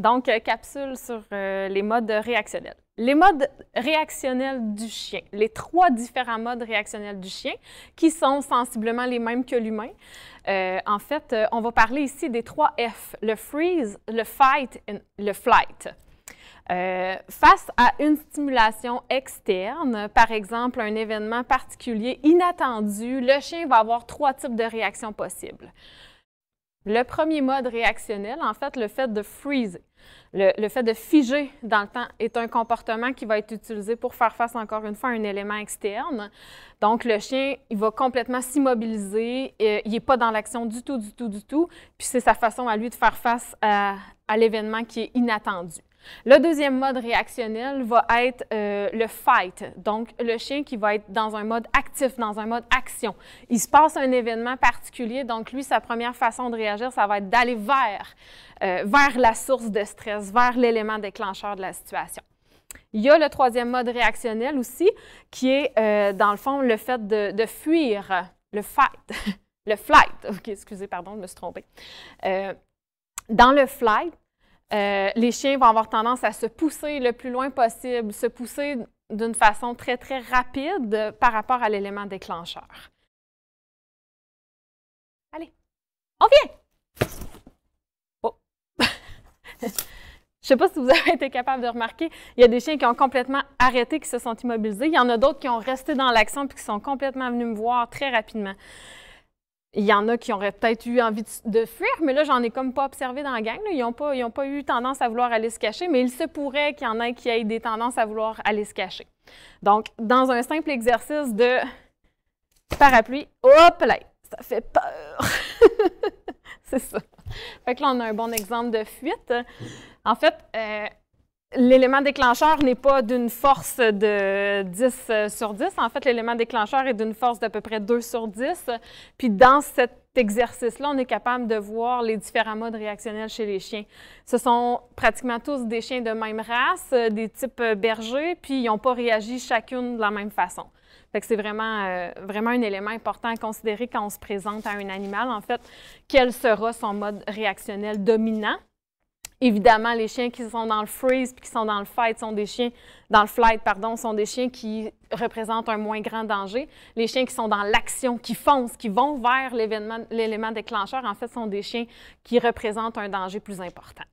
Donc, capsule sur les modes réactionnels. Les modes réactionnels du chien, les 3 différents modes réactionnels du chien qui sont sensiblement les mêmes que l'humain. En fait, on va parler ici des 3 F, le freeze, le fight et le flight. Face à une stimulation externe, par exemple un événement particulier inattendu, le chien va avoir 3 types de réactions possibles. Le premier mode réactionnel, en fait, le fait de freezer, le fait de figer dans le temps est un comportement qui va être utilisé pour faire face, encore une fois, à un élément externe. Donc, le chien, il va complètement s'immobiliser, il n'est pas dans l'action du tout, puis c'est sa façon à lui de faire face à l'événement qui est inattendu. Le deuxième mode réactionnel va être le fight, donc le chien qui va être dans un mode actif, dans un mode action. Il se passe un événement particulier, donc lui, sa première façon de réagir, ça va être d'aller vers la source de stress, vers l'élément déclencheur de la situation. Il y a le troisième mode réactionnel aussi, qui est, dans le fond, le fait de fuir, le fight, le flight. OK, excusez, pardon, je me suis trompée. Dans le flight, les chiens vont avoir tendance à se pousser le plus loin possible, se pousser d'une façon très, très rapide par rapport à l'élément déclencheur. Allez, on vient! Oh! Je ne sais pas si vous avez été capable de remarquer, il y a des chiens qui ont complètement arrêté, qui se sont immobilisés. Il y en a d'autres qui ont resté dans l'action puis qui sont complètement venus me voir très rapidement. Il y en a qui auraient peut-être eu envie de fuir, mais là, j'en ai comme pas observé dans la gang. Là. Ils n'ont pas eu tendance à vouloir aller se cacher, mais il se pourrait qu'il y en ait qui aient des tendances à vouloir aller se cacher. Donc, dans un simple exercice de parapluie, hop là, ça fait peur. C'est ça. Fait que là, on a un bon exemple de fuite. En fait, l'élément déclencheur n'est pas d'une force de 10 sur 10. En fait, l'élément déclencheur est d'une force d'à peu près 2 sur 10. Puis dans cet exercice-là, on est capable de voir les différents modes réactionnels chez les chiens. Ce sont pratiquement tous des chiens de même race, des types bergers, puis ils n'ont pas réagi chacune de la même façon. Fait que c'est vraiment, vraiment un élément important à considérer quand on se présente à un animal. En fait, quel sera son mode réactionnel dominant? Évidemment, les chiens qui sont dans le freeze et qui sont dans le fight sont des chiens, dans le flight, pardon, sont des chiens qui représentent un moins grand danger. Les chiens qui sont dans l'action, qui foncent, qui vont vers l'élément déclencheur, en fait, sont des chiens qui représentent un danger plus important.